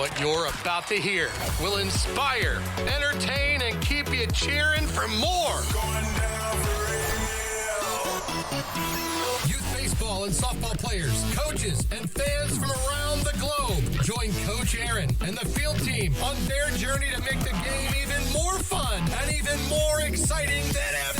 What you're about to hear will inspire, entertain, and keep you cheering for more. Youth baseball and softball players, coaches, and fans from around the globe join Coach Aaron and the field team on their journey to make the game even more fun and even more exciting than ever.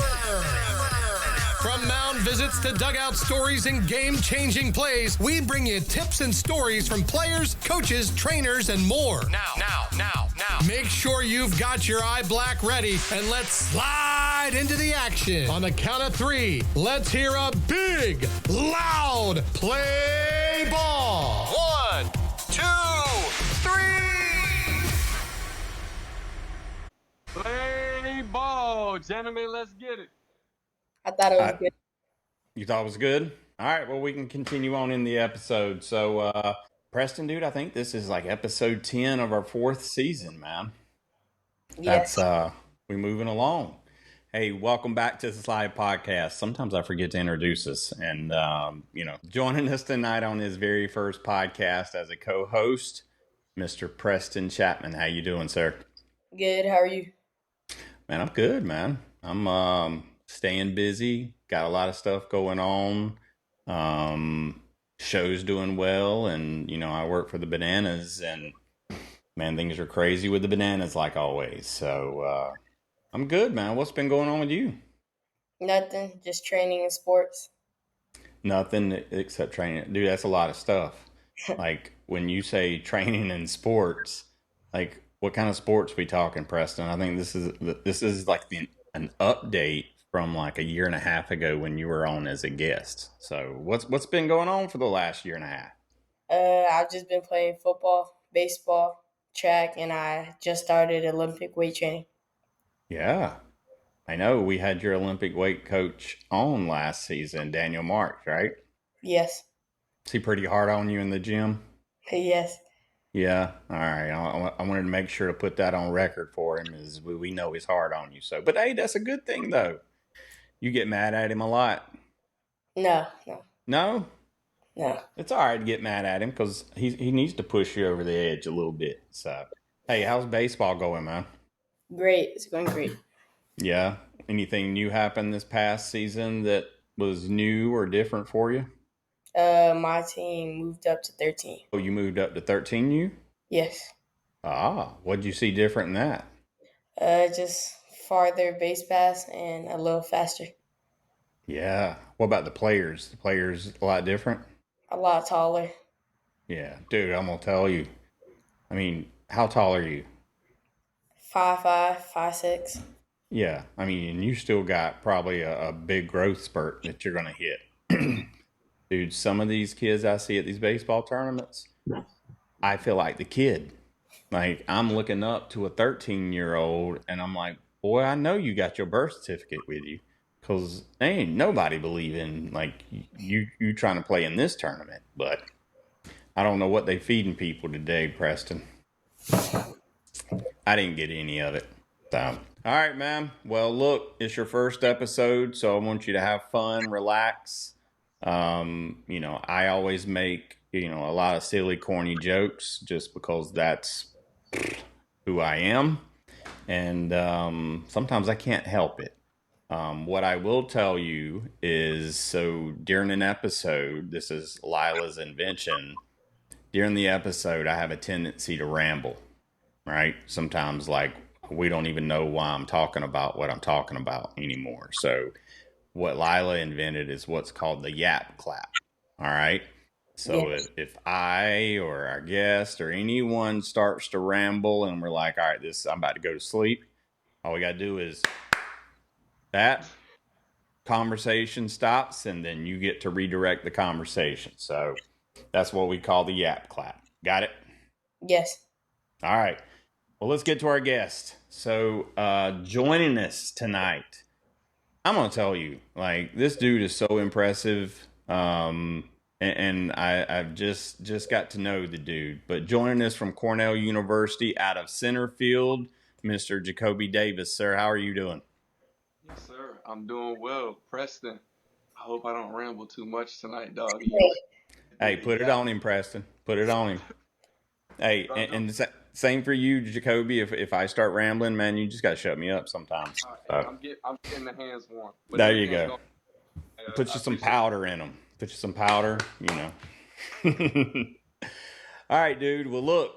From mound visits to dugout stories and game-changing plays, we bring you tips and stories from players, coaches, trainers, and more. Now. Make sure you've got your eye black ready, and let's slide into the action. On the count of 3, let's hear a big, loud play ball. 1, 2, 3. Play ball, gentlemen. Let's get it. I thought it was good. You thought it was good? All right, well, we can continue on in the episode. So, Preston, dude, I think this is like episode 10 of our 4th season, man. Yes. We're moving along. Hey, welcome back to the Slide Podcast. Sometimes I forget to introduce us. And, joining us tonight on his very first podcast as a co-host, Mr. Preston Chapman. How you doing, sir? Good. How are you? Man, I'm good, man. I'm staying busy. Got a lot of stuff going on. Show's doing well. And, I work for the Bananas. And, man, things are crazy with the Bananas like always. So, I'm good, man. What's been going on with you? Nothing. Just training and sports. Nothing except training. Dude, that's a lot of stuff. Like, when you say training and sports, like, what kind of sports we talking, Preston? I think this is like an update from like a year and a half ago when you were on as a guest. So what's been going on for the last year and a half? I've just been playing football, baseball, track, and I just started Olympic weight training. Yeah. I know we had your Olympic weight coach on last season, Daniel Marks, right? Yes. Is he pretty hard on you in the gym? Yes. Yeah. All right. I wanted to make sure to put that on record for him, as we know he's hard on you. So, but hey, that's a good thing though. You get mad at him a lot? No? No? No. It's all right to get mad at him because he needs to push you over the edge a little bit. So, hey, how's baseball going, man? Great. It's going great. Yeah. Anything new happened this past season that was new or different for you? My team moved up to 13. Oh, you moved up to 13U? Yes. What'd you see different in that? Just farther base pass and a little faster. Yeah. What about the players? The players a lot different? A lot taller. Yeah. Dude, I'm going to tell you. I mean, how tall are you? 5'5", 5'6". Yeah. I mean, and you still got probably a big growth spurt that you're going to hit. Dude, some of these kids I see at these baseball tournaments, I feel like the kid. Like, I'm looking up to a 13-year-old, and I'm like, boy, I know you got your birth certificate with you, because ain't nobody believing, like, you trying to play in this tournament. But I don't know what they feeding people today, Preston. I didn't get any of it. So, all right, man. Well, look, it's your first episode, so I want you to have fun, relax. I always make, a lot of silly, corny jokes just because that's who I am. And sometimes I can't help it. What I will tell you is, so during an episode, this is Lila's invention. During the episode, I have a tendency to ramble, right? Sometimes, like, we don't even know why I'm talking about what I'm talking about anymore. So what Lila invented is what's called the yap clap. All right. So Yes. if I or our guest or anyone starts to ramble and we're like, all right, I'm about to go to sleep, all we got to do is that conversation stops and then you get to redirect the conversation. So that's what we call the yap clap. Got it? Yes. All right. Well, let's get to our guest. So joining us tonight, I'm going to tell you, like, this dude is so impressive. And I've just got to know the dude. But joining us from Cornell University out of center field, Mr. Jakobi Davis. Sir, how are you doing? Yes, sir. I'm doing well. Preston, I hope I don't ramble too much tonight, dog. Hey, put it on him, Preston. Put it on him. Hey, Don't do and same for you, Jacoby. If I start rambling, man, you just gotta shut me up sometimes. hey, I'm getting the hands warm. But There you everything's go. going. Put I you some appreciate powder in them. Put you some powder. All right, dude. Well, look,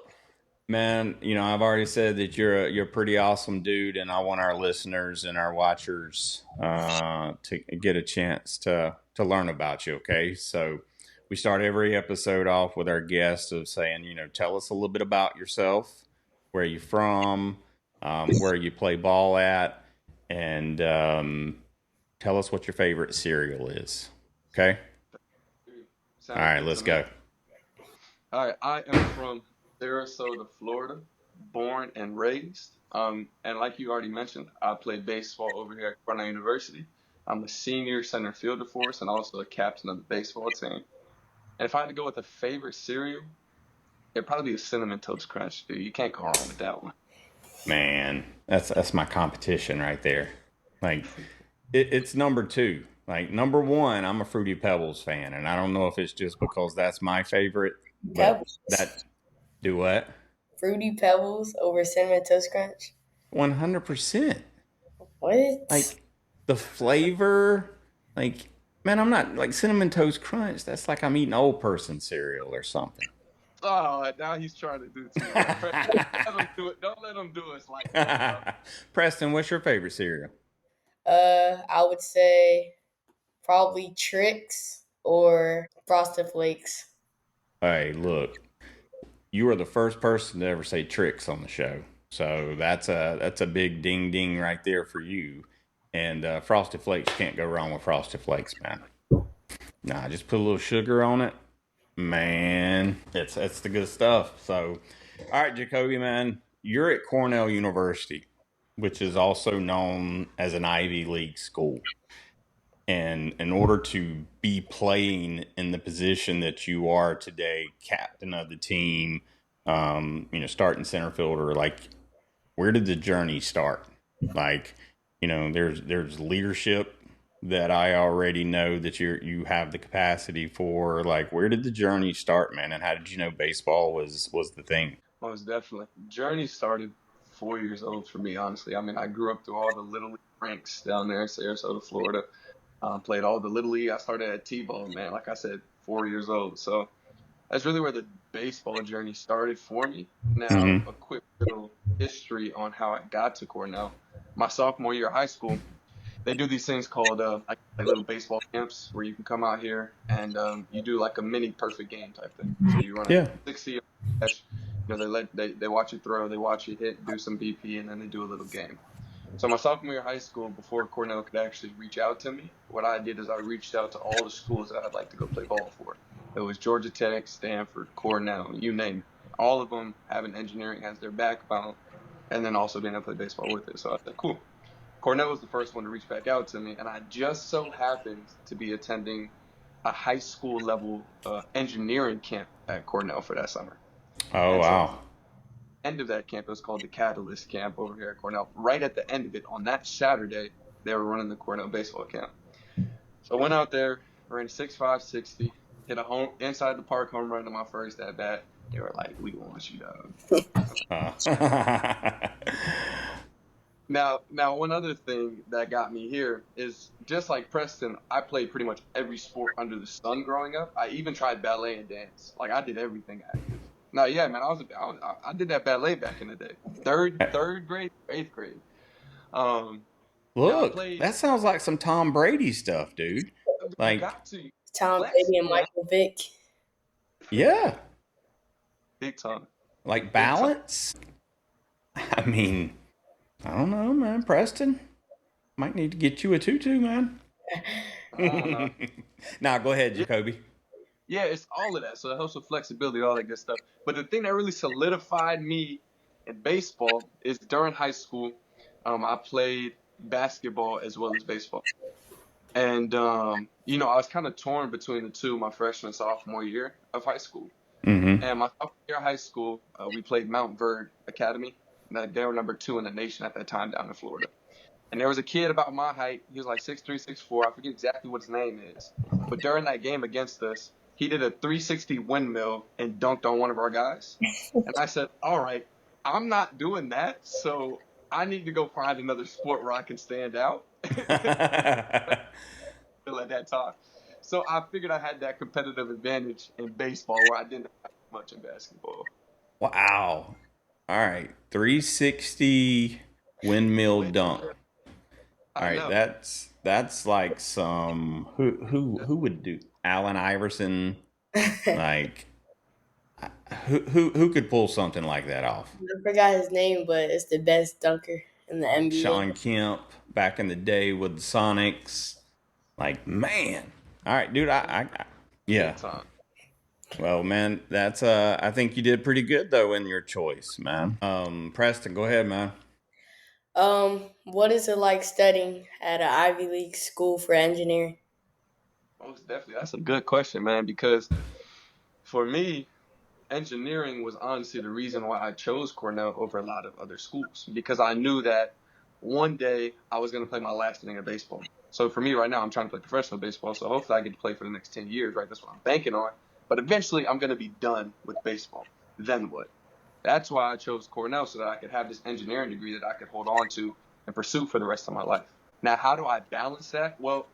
man. I've already said that you're a pretty awesome dude, and I want our listeners and our watchers to get a chance to learn about you. Okay, so we start every episode off with our guests of saying, tell us a little bit about yourself, where you from, where you play ball at, and tell us what your favorite cereal is. Okay. it. All Sounds right, good let's to me. go. All right, I am from Sarasota, Florida, born and raised. And like you already mentioned, I play baseball over here at Cornell University. I'm a senior center fielder for us and also a captain of the baseball team. And if I had to go with a favorite cereal, it'd probably be a cinnamon toast crunch, dude. You can't go wrong with that one. Man, that's my competition right there. Like it's number two. Like number one, I'm a Fruity Pebbles fan, and I don't know if it's just because that's my favorite, but Pebbles. that do what? Fruity Pebbles over Cinnamon Toast Crunch. 100%. What? Like the flavor, like man, I'm not like cinnamon toast crunch. That's like I'm eating old person cereal or something. Oh, now he's trying to do too much. Don't let him do it. Don't let him do us like that, bro. Preston, what's your favorite cereal? I would say probably Trix or Frosted Flakes. Hey, look, you are the first person to ever say tricks on the show. So that's a big ding ding right there for you. And Frosted Flakes, can't go wrong with Frosted Flakes, man. Nah, just put a little sugar on it, man. It's the good stuff. So, all right, Jacoby, man, you're at Cornell University, which is also known as an Ivy League school. And in order to be playing in the position that you are today, captain of the team, starting center fielder, like where did the journey start? Like, there's leadership that I already know that you have the capacity for. Like, where did the journey start, man? And how did you know baseball was the thing? Most definitely. Journey started 4 years old for me, honestly. I mean, I grew up through all the little league ranks down there in Sarasota, Florida. Played all the little league. I started at T-ball, man. Like I said, 4 years old. So that's really where the baseball journey started for me. Now, Mm-hmm. a quick little history on how I got to Cornell. My sophomore year of high school, they do these things called like little baseball camps where you can come out here and you do like a mini perfect game type thing. So you run a Yeah. 60 catch. They watch you throw, they watch you hit, do some BP, and then they do a little game. So my sophomore year of high school, before Cornell could actually reach out to me, what I did is I reached out to all the schools that I'd like to go play ball for. It was Georgia Tech, Stanford, Cornell, you name it. All of them having engineering as their backbone, and then also being able to play baseball with it. So I said, cool. Cornell was the first one to reach back out to me, and I just so happened to be attending a high school level engineering camp at Cornell for that summer. Oh, And so wow. end of that camp, it was called the Catalyst Camp over here at Cornell. Right at the end of it, on that Saturday, they were running the Cornell baseball camp. So I went out there, ran 6.5, 60, hit a home inside the park home run to my first at bat. They were like, "We want you, dog." Uh, Now, one other thing that got me here is just like Preston, I played pretty much every sport under the sun growing up. I even tried ballet and dance. Like I did everything active. No, yeah, man, I did that ballet back in the day. Third grade, 8th grade. Um, now I Look, played. that sounds like some Tom Brady stuff, dude. You Like, got to Tom flex, Brady and man. Michael Vick. yeah, Big time, like big time. balance. I mean, I don't know, man. Preston might need to get you a tutu, man. No. Now, go ahead, Yeah, Jacoby. yeah, it's all of that. So it helps with flexibility, all that good stuff. But the thing that really solidified me in baseball is during high school, I played basketball as well as baseball. And, I was kind of torn between the two my freshman and sophomore year of high school. Mm-hmm. And my sophomore year of high school, we played Mount Verde Academy. They were number 2 in the nation at that time down in Florida. And there was a kid about my height. He was like 6'3", 6'4". I forget exactly what his name is. But during that game against us, he did a 360 windmill and dunked on one of our guys. And I said, all right, I'm not doing that, so I need to go find another sport where I can stand out at that time. So I figured I had that competitive advantage in baseball where I didn't have much in basketball. Wow. All right. 360 windmill dunk. All I right, know. that's like some who would do Allen Iverson, like who could pull something like that off? I forgot his name, but it's the best dunker in the NBA. Sean Kemp back in the day with the Sonics. Like, man. All right, dude, yeah. Big time. Well, man, that's I think you did pretty good though in your choice, man. Preston, go ahead, man. What is it like studying at an Ivy League school for engineering? Most definitely. That's a good question, man, because for me, engineering was honestly the reason why I chose Cornell over a lot of other schools because I knew that one day I was going to play my last inning of baseball. So for me right now, I'm trying to play professional baseball. So hopefully I get to play for the next 10 years, right? That's what I'm banking on. But eventually I'm going to be done with baseball. Then what? That's why I chose Cornell so that I could have this engineering degree that I could hold on to and pursue for the rest of my life. Now, how do I balance that? Well,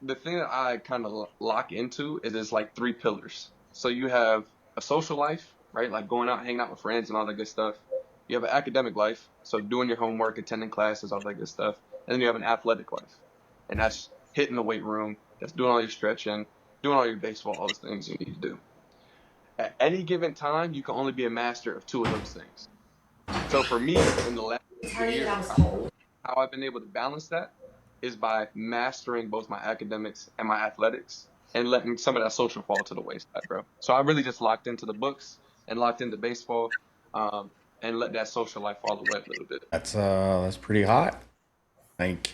the thing that I kind of lock into is like three pillars. So you have a social life, right? Like going out, hanging out with friends and all that good stuff. You have an academic life, so doing your homework, attending classes, all that good stuff. And then you have an athletic life, and that's hitting the weight room, that's doing all your stretching, doing all your baseball, all those things you need to do. At any given time, you can only be a master of two of those things. So for me, in the last 3 years of college, how I've been able to balance that is by mastering both my academics and my athletics and letting some of that social fall to the wayside, bro. So I really just locked into the books and locked into baseball, um, and let that social life fall away a little bit. That's pretty hot. Like,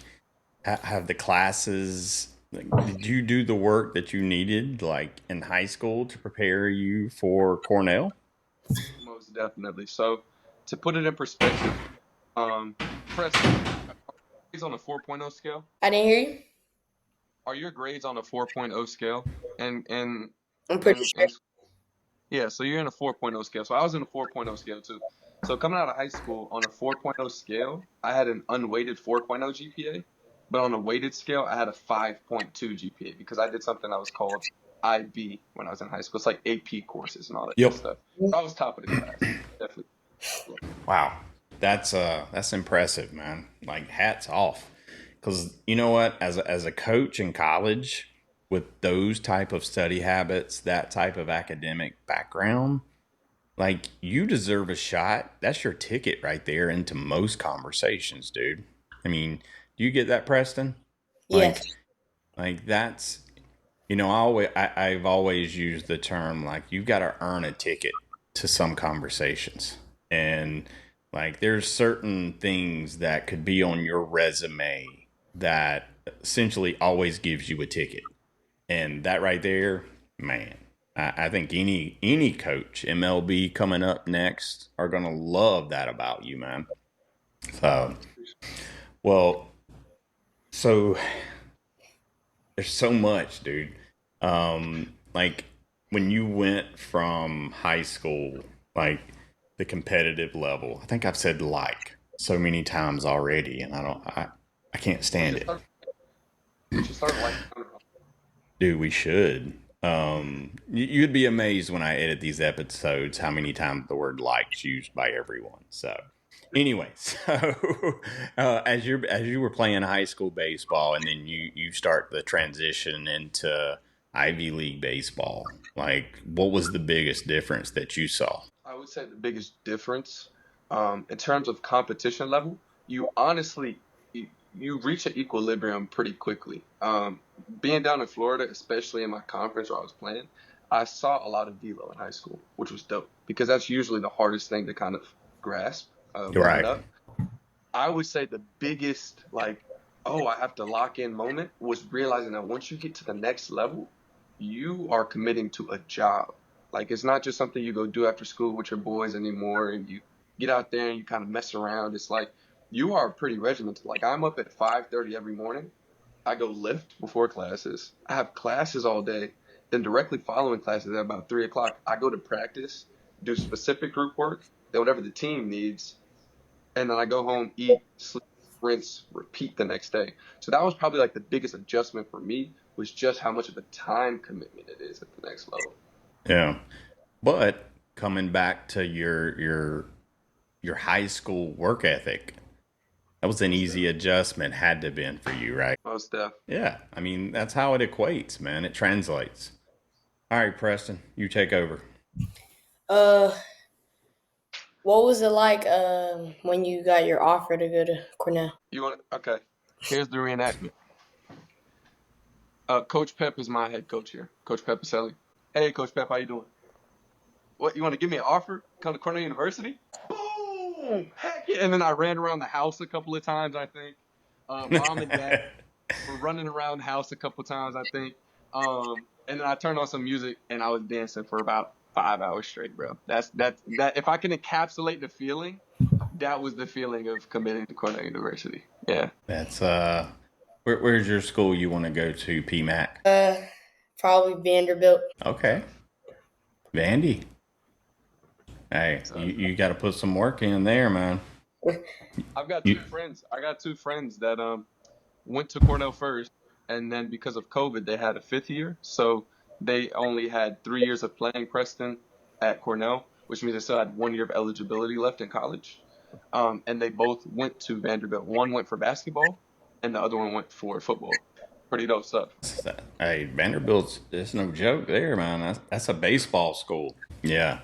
have the classes? Like, did you do the work that you needed, like in high school, to prepare you for Cornell? Most definitely. So to put it in perspective, Preston, are your grades on a 4.0 scale? I didn't hear you. Are your grades on a 4.0 scale? And I'm pretty and sure. and Yeah, so you're in a 4.0 scale. So I was in a 4.0 scale too. So coming out of high school on a 4.0 scale, I had an unweighted 4.0 GPA, but on a weighted scale, I had a 5.2 GPA because I did something that was called IB when I was in high school. It's like AP courses and all that good Yep. stuff. So I was top of the class. Definitely. Wow, that's impressive, man. Like, hats off. Because you know what, as a coach in college with those type of study habits, that type of academic background, like you deserve a shot. That's your ticket right there into most conversations, dude. I mean, do you get that, Preston? Yes. Like that's I've always used the term like you've got to earn a ticket to some conversations. And like there's certain things that could be on your resume that essentially always gives you a ticket. And that right there, man, I think any coach, MLB coming up next, are gonna love that about you, man. So, well, so there's so much, dude. Like when you went from high school, like the competitive level, I think I've said like so many times already, and I can't We stand should it. start. We should start like. Dude, we should. You'd be amazed when I edit these episodes how many times the word "likes" used by everyone. So, anyway, so as you were playing high school baseball, and then you start the transition into Ivy League baseball, like what was the biggest difference that you saw? I would say the biggest difference, in terms of competition level, you honestly you reach an equilibrium pretty quickly. Being down in Florida, especially in my conference where I was playing, I saw a lot of velo in high school, which was dope because that's usually the hardest thing to kind of grasp, You're moving right. up. I would say the biggest like, oh, I have to lock in moment was realizing that once you get to the next level, you are committing to a job. Like it's not just something you go do after school with your boys anymore and you get out there and you kind of mess around. It's like you are pretty regimented. Like I'm up at 5:30 every morning. I go lift before classes. I have classes all day. Then directly following classes at about 3 o'clock, I go to practice, do specific group work, then whatever the team needs, and then I go home, eat, sleep, rinse, repeat the next day. So that was probably like the biggest adjustment for me, was just how much of a time commitment it is at the next level. Yeah. But coming back to your high school work ethic, that was an easy adjustment, had to have been for you, right? Most stuff. Yeah. I mean, that's how it equates, man. It translates. All right, Preston, you take over. Uh, what was it like when you got your offer to go to Cornell? You want? Okay. Here's the reenactment. Coach Pep is my head coach here. Coach Pep Pacelli. Hey, Coach Pep, how you doing? What, you want to give me an offer? Come to Cornell University? Boom! Heck yeah! And then I ran around the house a couple of times, I think. Mom and Dad were running around the house a couple of times, I think. And then I turned on some music and I was dancing for about 5 hours straight, bro. That if I can encapsulate the feeling, that was the feeling of committing to Cornell University. Yeah. That's where's your school you want to go to, PMAC? Probably Vanderbilt. Okay. Vandy. Hey, you got to put some work in there, man. I've got two friends. I got two friends that went to Cornell first, and then because of COVID, they had a fifth year, so they only had 3 years of playing Preston at Cornell, which means they still had 1 year of eligibility left in college. And they both went to Vanderbilt. One went for basketball, and the other one went for football. Pretty dope stuff. Hey, Vanderbilt's, it's no joke there, man. That's a baseball school. Yeah.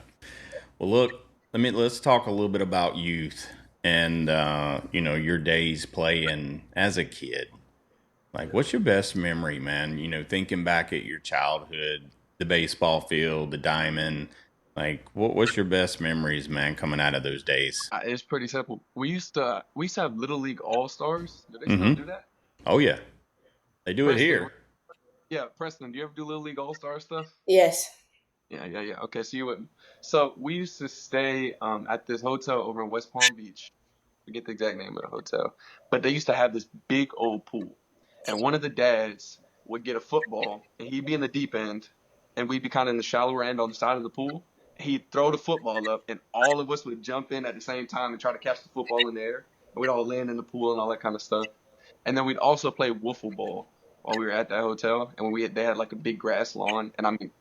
Well, look, let's talk a little bit about youth and your days playing as a kid. Like, what's your best memory, man? Thinking back at your childhood, the baseball field, the diamond. Like, what's your best memories, man, coming out of those days? It's pretty simple. We used to have Little League All-Stars. Do they still do that? Oh yeah, they do Preston, it here. Yeah, Preston, do you ever do Little League All-Star stuff? Yes. Yeah. Okay, so you wouldn't. So we used to stay at this hotel over in West Palm Beach. Forget the exact name of the hotel, but they used to have this big old pool, and one of the dads would get a football, and he'd be in the deep end, and we'd be kind of in the shallower end on the side of the pool. He'd throw the football up, and all of us would jump in at the same time and try to catch the football in the air. And we'd all land in the pool and all that kind of stuff. And then we'd also play wiffle ball while we were at that hotel, and they had like a big grass lawn, and I mean,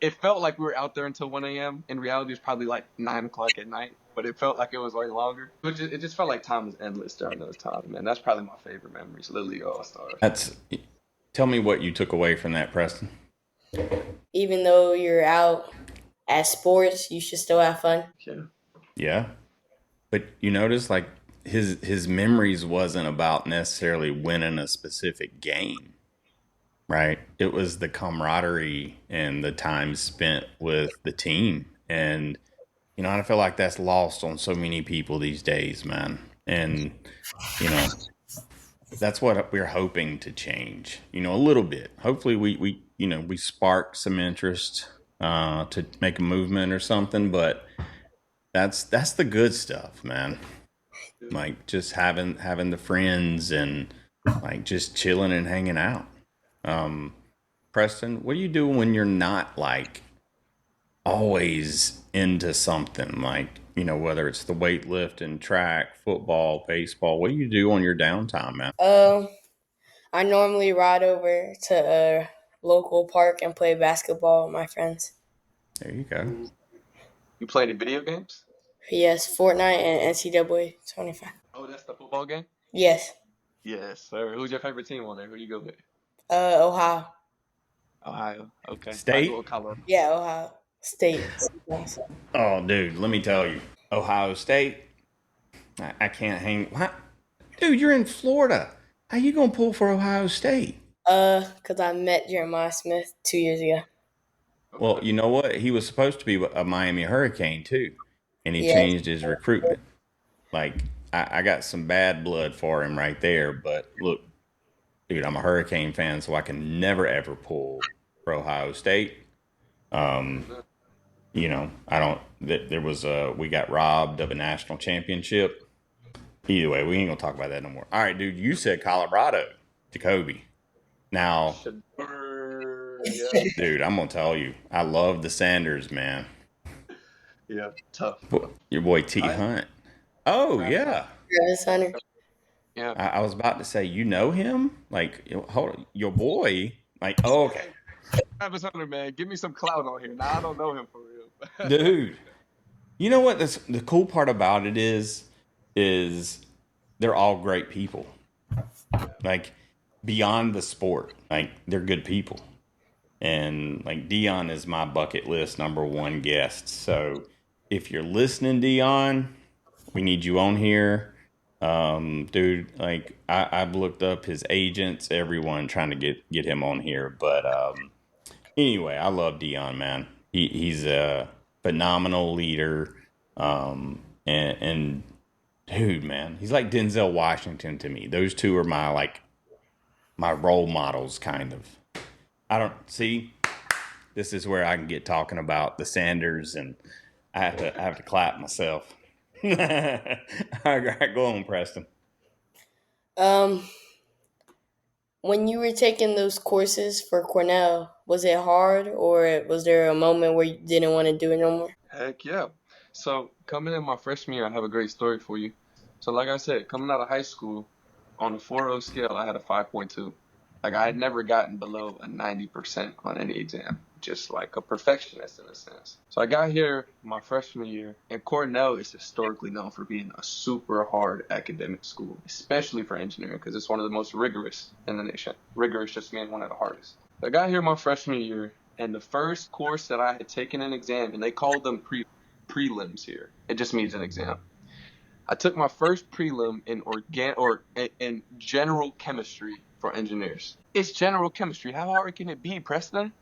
it felt like we were out there until 1 a.m. In reality, it was probably like 9 o'clock at night, but it felt like it was way longer. It just felt like time was endless during those times, man. That's probably my favorite memories, Little League All-Stars. Tell me what you took away from that, Preston. Even though you're out at sports, you should still have fun. Yeah. But you notice, like, his memories wasn't about necessarily winning a specific game. Right. It was the camaraderie and the time spent with the team. And, I feel like that's lost on so many people these days, man. And, that's what we're hoping to change, a little bit. Hopefully we spark some interest to make a movement or something. But that's the good stuff, man. Like just having the friends and like just chilling and hanging out. Preston, what do you do when you're not like always into something, like, whether it's the weightlifting, track, football, baseball? What do you do on your downtime, man? I normally ride over to a local park and play basketball with my friends. There you go. You play any video games? Yes, Fortnite and NCAA 25. Oh, that's the football game? Yes. Yes, sir. Who's your favorite team on there? Who do you go with? Ohio. Ohio. Okay. State? Yeah, Ohio State. Oh, dude, let me tell you. Ohio State, I can't hang. What? Dude, you're in Florida. How you going to pull for Ohio State? Because I met Jeremiah Smith 2 years ago. Well, you know what? He was supposed to be a Miami Hurricane, too. And he changed his recruitment. Like, I got some bad blood for him right there. But look, dude, I'm a Hurricane fan, so I can never, ever pull for Ohio State. I don't, there was we got robbed of a national championship. Either way, we ain't gonna talk about that no more. All right, dude, you said Colorado, Jakobi. Now, sir. Yeah. Dude, I'm gonna tell you, I love the Sanders, man. Yeah. Tough. Your boy T I Hunt. Oh Travis Hunter. yeah, Travis Hunter. Yeah. I was about to say, you know him? Like, hold on, your boy. Like, oh, okay, Hey, Travis Hunter, man, give me some clout on here. Now I don't know him for real. dude. You know what? The cool part about it is they're all great people. Like beyond the sport, like they're good people. And like Dion is my bucket list #1 guest. So if you're listening, Dion, we need you on here. Dude, like I've looked up his agents, everyone trying to get him on here. But anyway, I love Dion, man. He's a phenomenal leader. And dude, man, he's like Denzel Washington to me. Those two are my role models, kind of. I don't see. This is where I can get talking about the Sanders, and I have to clap myself. All right, go on, Preston. Um, when you were taking those courses for Cornell, was it hard, or was there a moment where you didn't want to do it no more? Heck yeah. So coming in my freshman year, I have a great story for you. So like I said, coming out of high school, on a 4.0 scale, I had a 5.2. Like I had never gotten below a 90% on any exam, just like a perfectionist in a sense. So I got here my freshman year, and Cornell is historically known for being a super hard academic school, especially for engineering, because it's one of the most rigorous in the nation. Rigorous just means one of the hardest. I got here my freshman year, and the first course that I had taken an exam, and they called them prelims here. It just means an exam. I took my first prelim in general chemistry for engineers. It's general chemistry. How hard can it be, Preston?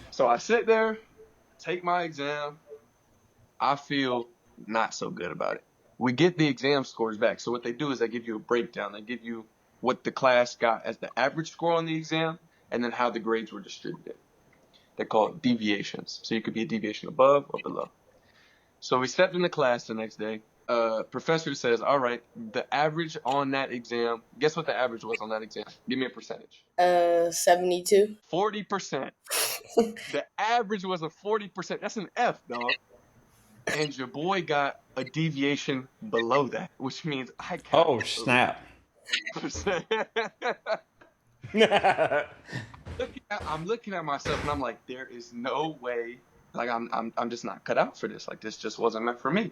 So I sit there, take my exam. I feel not so good about it. We get the exam scores back. So what they do is they give you a breakdown. They give you what the class got as the average score on the exam, and then how the grades were distributed. They call it deviations. So you could be a deviation above or below. So we stepped into class the next day. Professor says, all right, the average on that exam, guess what the average was on that exam? Give me a percentage. 72. 40%. The average was a 40%. That's an F, dog. And your boy got a deviation below that, which means I got Oh snap! 100%. I'm looking at myself and I'm like, there is no way. Like I'm just not cut out for this. Like this just wasn't meant for me.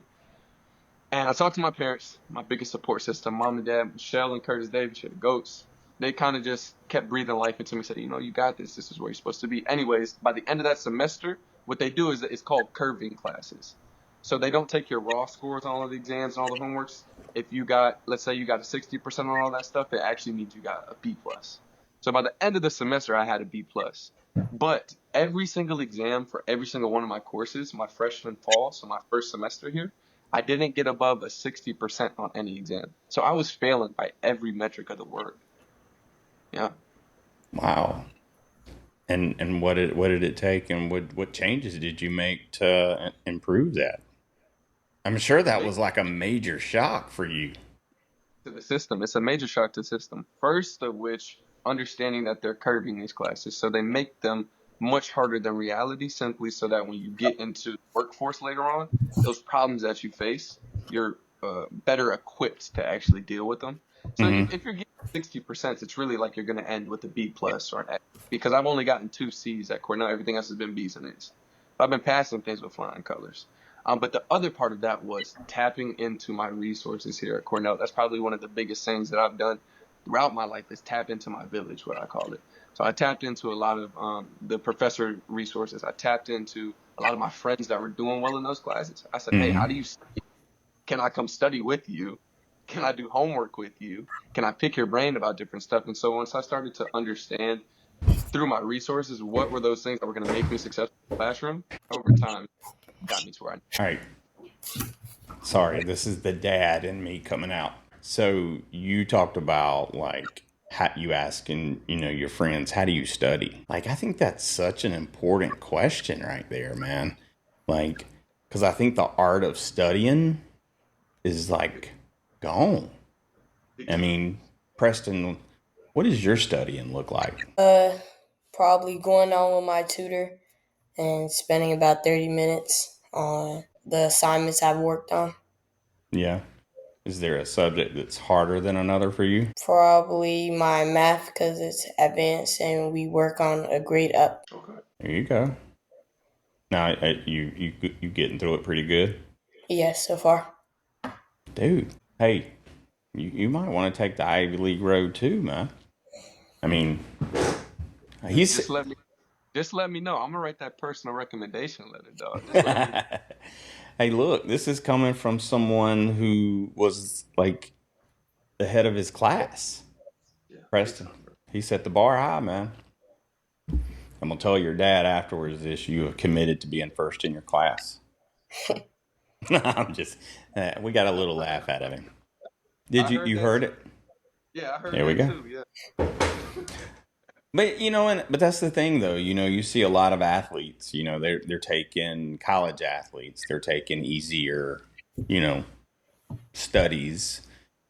And I talked to my parents, my biggest support system, mom and dad, Michelle and Curtis Davis, the GOATs. They kind of just kept breathing life into me, said, you know, you got this. This is where you're supposed to be. Anyways, by the end of that semester, what they do is it's called curving classes. So they don't take your raw scores on all of the exams and all the homeworks. If you got, let's say you got a 60% on all that stuff, it actually means you got a B+. So by the end of the semester, I had a B+. But every single exam for every single one of my courses, my freshman fall, so my first semester here, I didn't get above a 60% on any exam. So I was failing by every metric of the word. Yeah. Wow. And what did it take, and what changes did you make to improve that? I'm sure that was like a major shock for you. To the system. It's a major shock to the system. First of which, understanding that they're curving these classes. So they make them much harder than reality, simply so that when you get into the workforce later on, those problems that you face, you're better equipped to actually deal with them. So if you're getting 60%, it's really like you're going to end with a B+ or an A. Because I've only gotten 2 C's at Cornell. Everything else has been B's and A's. I've been passing things with flying colors. But the other part of that was tapping into my resources here at Cornell. That's probably one of the biggest things that I've done throughout my life, is tap into my village, what I call it. So I tapped into a lot of the professor resources. I tapped into a lot of my friends that were doing well in those classes. I said, hey, how do you study? Can I come study with you? Can I do homework with you? Can I pick your brain about different stuff? And so once I started to understand through my resources what were those things that were going to make me successful in the classroom, over time, it got me to where I am. All right. Sorry, this is the dad in me coming out. So you talked about like how you asking, your friends, how do you study? Like, I think that's such an important question right there, man. Like, because I think the art of studying is like gone. I mean, Preston, what does your studying look like? Probably going on with my tutor and spending about 30 minutes on the assignments I've worked on. Yeah. Is there a subject that's harder than another for you? Probably my math because it's advanced and we work on a grade up. Okay. There you go. Now, you getting through it pretty good, Yes, so far. dude. Hey, you might want to take the Ivy League road too, man. I mean, he's. Just let me know. I'm gonna write that personal recommendation letter, dog. Just let me know. Hey, look, this is coming from someone who was like the head of his class, Yeah, Preston. He set the bar high, man. I'm gonna tell your dad afterwards this. You have committed to being first in your class. I'm just. We got a little laugh out of him. Did I heard you that heard too. it? Yeah, I heard There we that go. too. Yeah. But but that's the thing though. You see a lot of athletes. They're taking college athletes. They're taking easier, you know, studies.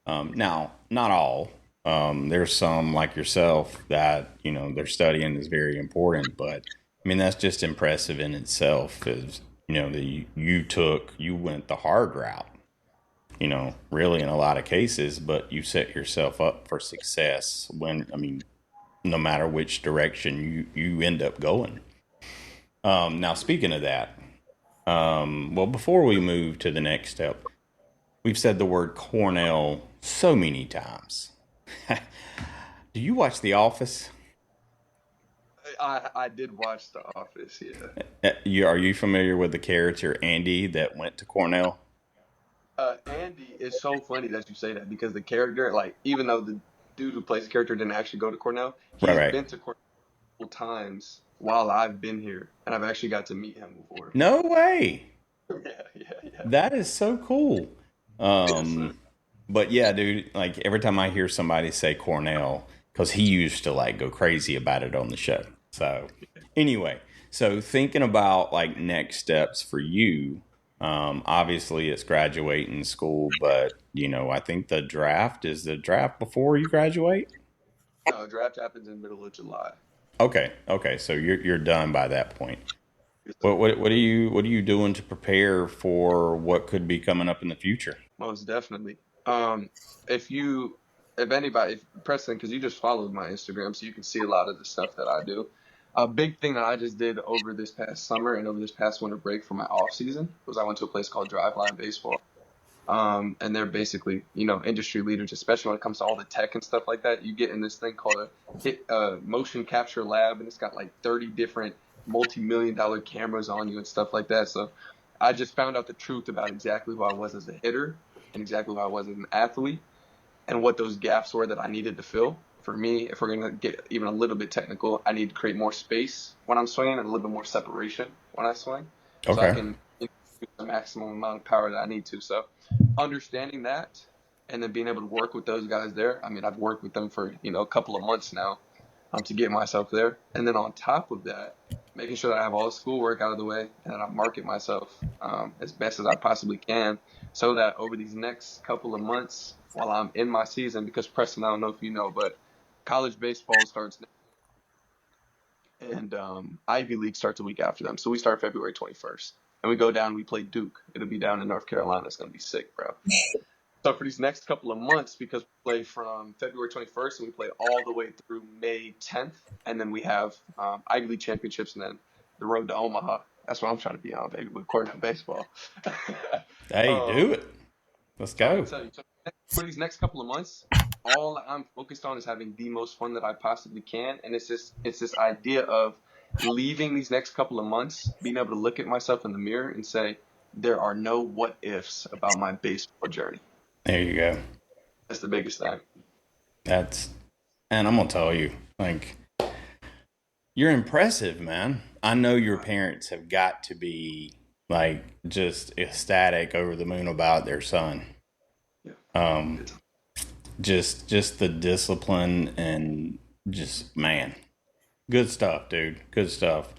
Now, not all. There's some like yourself that their studying is very important. But I mean, that's just impressive in itself. Is that you went the hard route. Really in a lot of cases, but you set yourself up for success no matter which direction you end up going. Now, speaking of that, well, before we move to the next step, we've said the word Cornell so many times. Do you watch The Office? I did watch The Office. Yeah. Are you familiar with the character Andy that went to Cornell? Andy is so funny that you say that because the character, like, even though the dude who plays the character didn't actually go to Cornell, Right, he's right. been to Cornell times while I've been here, and I've actually got to meet him before. No way. Yeah. That is so cool. Yes, sir. But yeah, dude, like every time I hear somebody say Cornell, because he used to like go crazy about it on the show. So anyway, so thinking about like next steps for you, obviously it's graduating school, but I think is the draft before you graduate. No, draft happens in the middle of July. Okay, so you're done by that point. Yes, sir. What are you doing to prepare for what could be coming up in the future? Most definitely. Um, if anybody, if Preston, because you just followed my Instagram, so you can see a lot of the stuff that I do. A big thing that I just did over this past summer and over this past winter break for my off season was I went to a place called Driveline Baseball. And they're basically, industry leaders, especially when it comes to all the tech and stuff like that. You get in this thing called motion capture lab, and it's got like 30 different multi-million-dollar cameras on you and stuff like that. So I just found out the truth about exactly who I was as a hitter and exactly who I was as an athlete and what those gaps were that I needed to fill. For me, if we're going to get even a little bit technical, I need to create more space when I'm swinging and a little bit more separation when I swing so I Okay. can use the maximum amount of power that I need to. So understanding that and then being able to work with those guys there. I mean, I've worked with them for, a couple of months now to get myself there. And then on top of that, making sure that I have all the schoolwork out of the way and that I market myself as best as I possibly can so that over these next couple of months while I'm in my season, because Preston, I don't know if you know, but college baseball starts and Ivy League starts a week after them. So we start February 21st. And we go down, we play Duke. It'll be down in North Carolina. It's going to be sick, bro. So for these next couple of months, because we play from February 21st and we play all the way through May 10th, and then we have Ivy League championships and then the road to Omaha. That's what I'm trying to be on, baby, with Cornell baseball. Hey, um, do it. Let's so I'm go. gonna tell you, so for these next couple of months, all I'm focused on is having the most fun that I possibly can, and it's this idea of leaving these next couple of months, being able to look at myself in the mirror and say, there are no what ifs about my baseball journey. There you go. That's the biggest thing. And I'm gonna tell you, like, you're impressive, man. I know your parents have got to be like just ecstatic over the moon about their son. Yeah. Um, just the discipline and just man, good stuff, dude. Good stuff.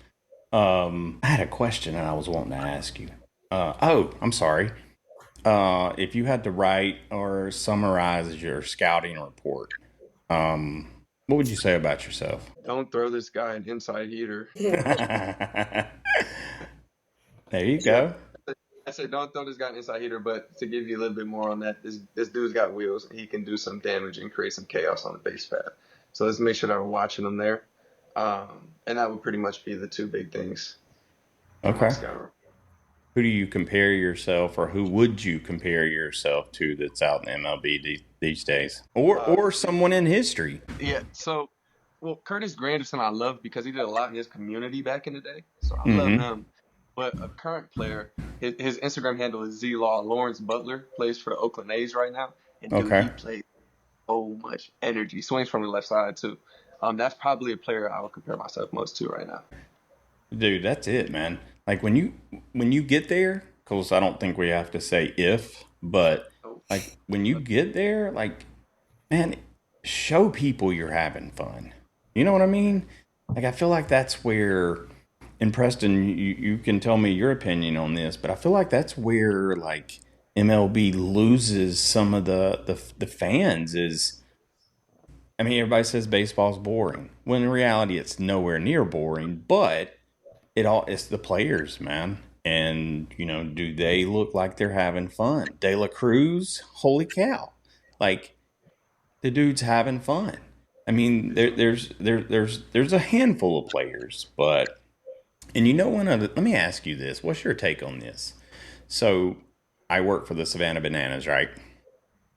I had a question that I was wanting to ask you. I'm sorry. If you had to write or summarize your scouting report, What would you say about yourself? Don't throw this guy an inside heater. There you Yeah, go. I said don't throw this guy an inside heater. But to give you a little bit more on that, this dude's got wheels. He can do some damage and create some chaos on the base path. So let's make sure that we're watching him there. And that would pretty much be the two big things in my Okay. scouting. Who do you compare yourself, or who would you compare yourself to that's out in MLB these days, or someone in history? Yeah, so well, Curtis Granderson I love because he did a lot in his community back in the day. So I love Mm-hmm. him. But a current player, his Instagram handle is Z-Law. Lawrence Butler plays for the Oakland A's right now. And dude, Okay. he plays so much energy. Swings from the left side too. That's probably a player I would compare myself most to right now. Dude, that's it, man. Like when you get there, because I don't think we have to say if, but So, like when you get there, like man, show people you're having fun. You know what I mean? Like I feel like that's where, and Preston, you can tell me your opinion on this, but I feel like that's where like MLB loses some of the fans is. I mean, everybody says baseball's boring. When in reality, it's nowhere near boring, but it's the players, man. And do they look like they're having fun? De La Cruz, holy cow! Like the dude's having fun. I mean, there's a handful of players, but let me ask you this: what's your take on this? So, I work for the Savannah Bananas, right?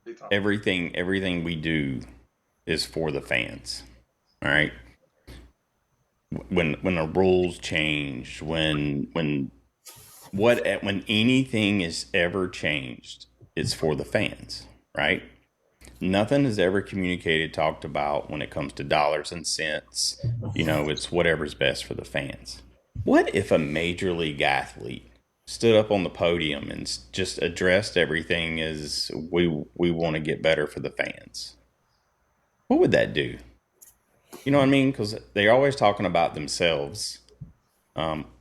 big time. Everything we do is for the fans. All right. When the rules change, when anything is ever changed, it's for the fans, right? Nothing is ever communicated, talked about when it comes to dollars and cents. It's whatever's best for the fans. What if a major league athlete stood up on the podium and just addressed everything as we want to get better for the fans? What would that do? You know what I mean? Because they're always talking about themselves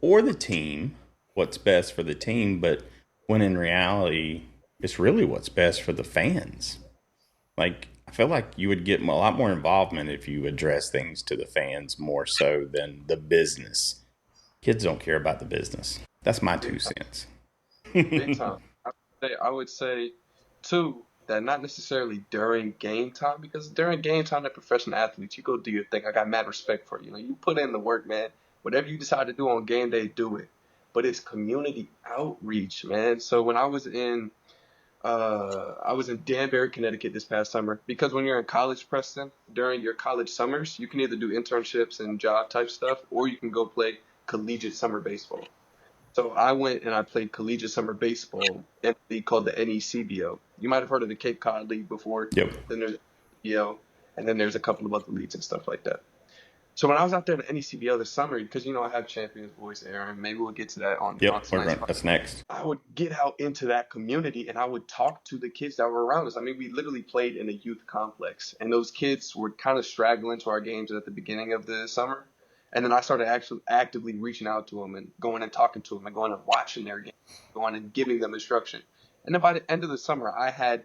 or the team, what's best for the team, but when in reality, it's really what's best for the fans. Like, I feel like you would get a lot more involvement if you address things to the fans more so than the business. Kids don't care about the business. That's my Big 2 cents. Big time. I would say too that not necessarily during game time because during game time, that professional athletes, you go do your thing. I got mad respect for you. You put in the work, man. Whatever you decide to do on game day, do it. But it's community outreach, man. So when I was in Danbury, Connecticut this past summer because when you're in college, Preston, during your college summers, you can either do internships and job type stuff, or you can go play collegiate summer baseball. So I went and I played collegiate summer baseball in a league called the NECBO. You might have heard of the Cape Cod League before. Yep. Then there's EO, and then there's a couple of other leagues and stuff like that. So when I was out there in the NECBO this summer, because I have Champions Voice, Aaron. Maybe we'll get to that on Yep. tonight's. That's next. I would get out into that community and I would talk to the kids that were around us. I mean, we literally played in a youth complex, and those kids were kind of straggling to our games at the beginning of the summer. And then I started actually actively reaching out to them and going and talking to them and going and watching their games, going and giving them instruction. And then by the end of the summer, I had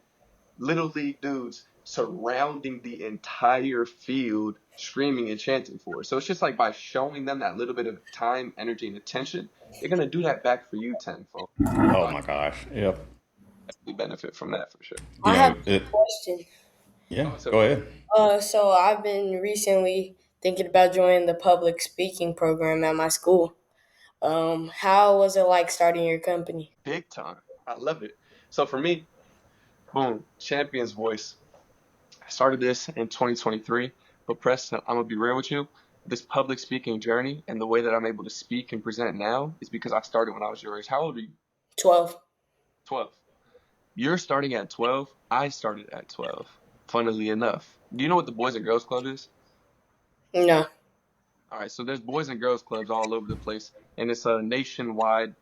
little league dudes surrounding the entire field screaming and chanting for it. So it's just like by showing them that little bit of time, energy, and attention, they're going to do that back for you tenfold. Oh So I my gosh. Yep. definitely benefit from that for sure. I have a question. Yeah. So Go ahead. So I've been recently thinking about joining the public speaking program at my school. How was it like starting your company? big time. I love it. So for me, boom, Champions Voice. I started this in 2023, but Preston, I'm going to be real with you. This public speaking journey and the way that I'm able to speak and present now is because I started when I was your age. How old are you? 12. 12. You're starting at 12. I started at 12. Funnily enough. Do you know what the Boys and Girls Club is? No. All right, so there's Boys and Girls Clubs all over the place, and it's a nationwide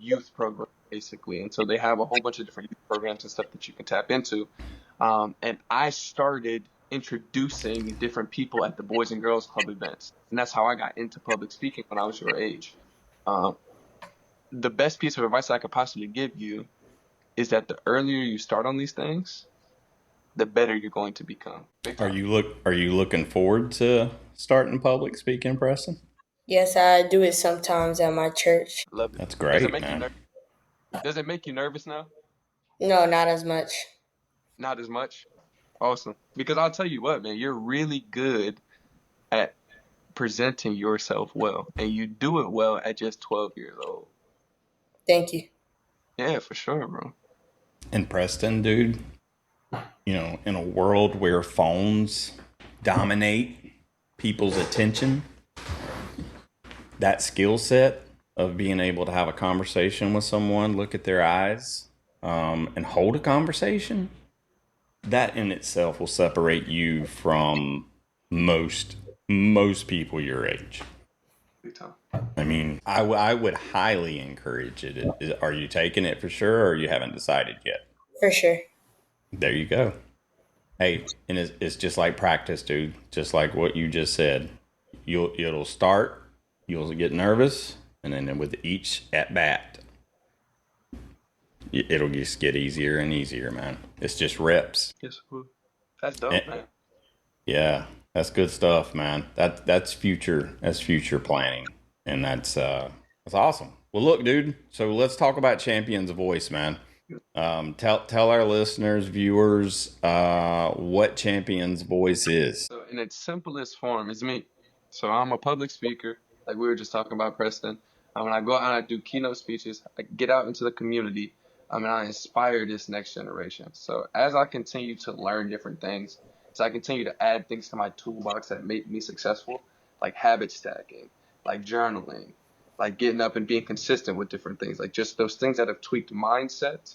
youth program, basically. And so they have a whole bunch of different youth programs and stuff that you can tap into. And I started introducing different people at the Boys and Girls Club events. And that's how I got into public speaking when I was your age. Um, the best piece of advice I could possibly give you is that the earlier you start on these things, the better you're going to become. Big Are time. you looking forward to starting public speaking, Preston? Yes, I do it sometimes at my church. Love it. That's Does it great, make you man. Does it make you nervous now? No, not as much. Not as much. Awesome. Because I'll tell you what, man, you're really good at presenting yourself well, and you do it well at just 12 years old. Thank you. Yeah, for sure, bro. And Preston, dude, in a world where phones dominate people's attention, that skill set of being able to have a conversation with someone, look at their eyes, and hold a conversation, that in itself will separate you from most people your age. Big time. I mean, I would highly encourage it. Are you taking it for sure, or you haven't decided yet? For sure. There you go. Hey, and it's just like practice, dude. Just like what you just said. It'll start. You'll get nervous, and then with each at bat, it'll just get easier and easier, man. It's just reps. Yes, that's dope, And- man. Yeah, that's good stuff, man. That's future planning, and that's awesome. Well, look, dude. So let's talk about Champion's Voice, man. Tell our listeners, viewers, what Champion's Voice is. So in its simplest form is me. So I'm a public speaker, like we were just talking about, Preston. When I go out and I do keynote speeches, I get out into the community. And I inspire this next generation. So as I continue to learn different things, as I continue to add things to my toolbox that make me successful, like habit stacking, like journaling, like getting up and being consistent with different things, like just those things that have tweaked mindset,